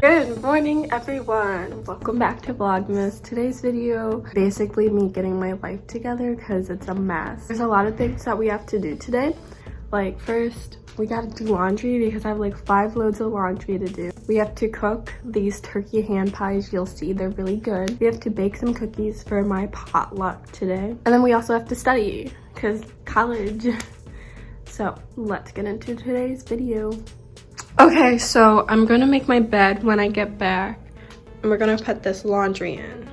Good morning, everyone. Welcome back to Vlogmas. Today's video, basically me getting my life together because it's a mess. There's a lot of things that we have to do today. Like first, we gotta do laundry because I have like 5 loads of laundry to do. We have to cook these turkey hand pies. You'll see they're really good. We have to bake some cookies for my potluck today. And then we also have to study because college. So let's get into today's video. Okay, so I'm gonna make my bed when I get back, and we're gonna put this laundry in.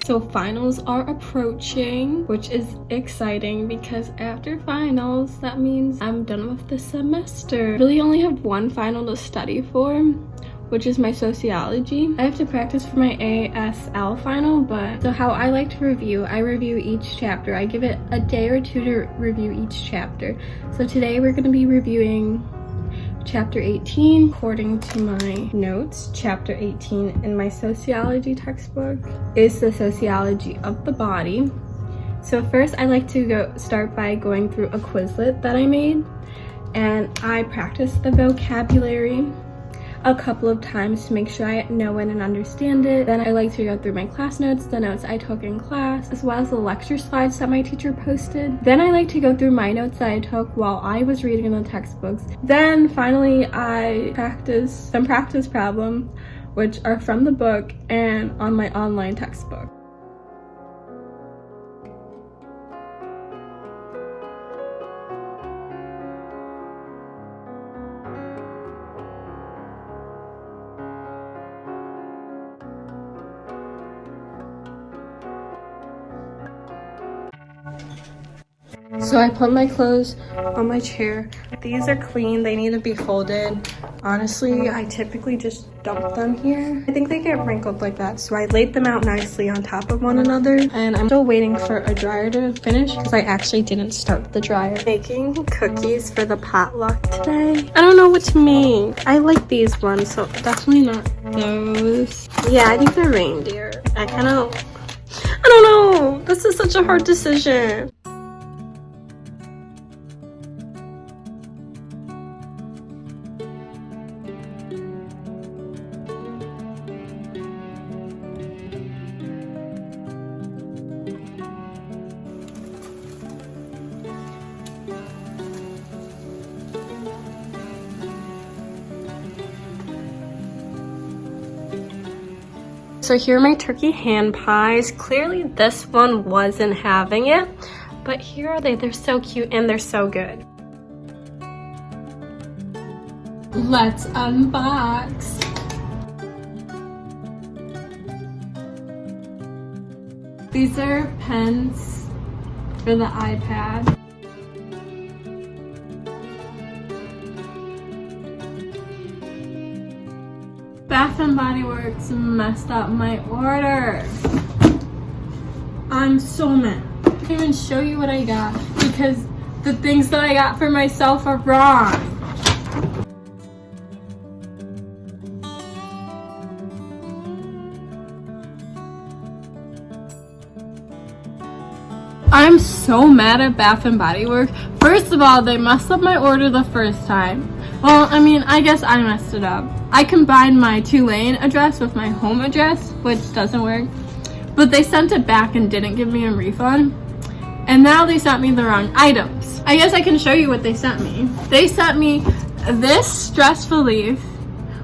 So finals are approaching, which is exciting because after finals, that means I'm done with the semester. I really only have one final to study for, which is my sociology. I have to practice for my ASL final, but so how I like to review, I review each chapter. I give it a day or two to review each chapter. So today we're gonna be reviewing Chapter 18, according to my notes. Chapter 18 in my sociology textbook is the sociology of the body. So first I like to start by going through a Quizlet that I made, and I practiced the vocabulary a couple of times to make sure I know it and understand it. Then I like to go through my class notes, the notes I took in class, as well as the lecture slides that my teacher posted. Then I like to go through my notes that I took while I was reading in the textbooks. Then finally I practice some practice problems, which are from the book and on my online textbook. So I put my clothes on my chair. These are clean, they need to be folded. Honestly, I typically just dump them here. I think they get wrinkled like that, so I laid them out nicely on top of one another. And I'm still waiting for a dryer to finish because I actually didn't start the dryer. Making cookies for the potluck today. I don't know what to make. I like these ones, so definitely not those. Yeah, I think they're reindeer. I don't know. This is such a hard decision. So here are my turkey hand pies. Clearly this one wasn't having it, but here are they. They're so cute and they're so good. Let's unbox. These are pens for the iPad. Bath and Body Works messed up my order. I'm so mad. I can't even show you what I got because the things that I got for myself are wrong. I'm so mad at Bath and Body Works. First of all, they messed up my order the first time. Well, I mean, I guess I messed it up. I combined my Tulane address with my home address, which doesn't work. But they sent it back and didn't give me a refund. And now they sent me the wrong items. I guess I can show you what they sent me. They sent me this stress relief,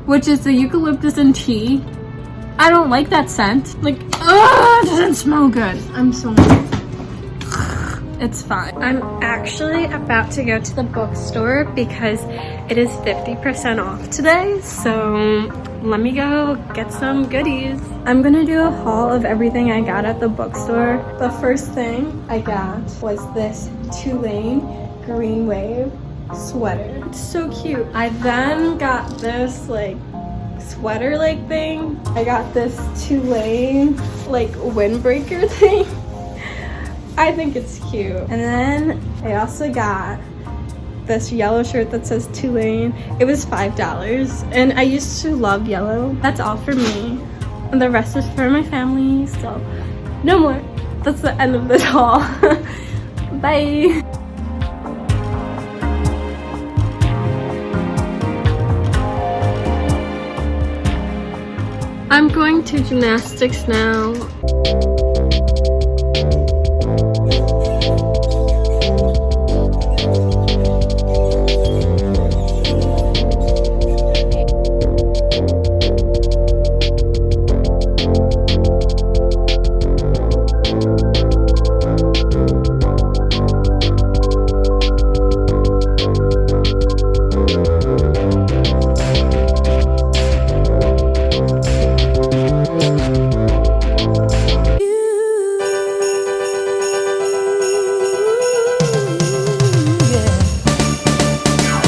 which is the eucalyptus and tea. I don't like that scent. Like, ugh, it doesn't smell good. I'm so mad. It's fine. I'm actually about to go to the bookstore because it is 50% off today. So let me go get some goodies. I'm gonna do a haul of everything I got at the bookstore. The first thing I got was this Tulane green wave sweater. It's so cute. I then got this like sweater like thing. I got this Tulane like windbreaker thing. I think it's cute. And then I also got this yellow shirt that says Tulane. It was $5 and I used to love yellow. That's all for me. And the rest is for my family, so no more. That's the end of this haul. Bye. I'm going to gymnastics now.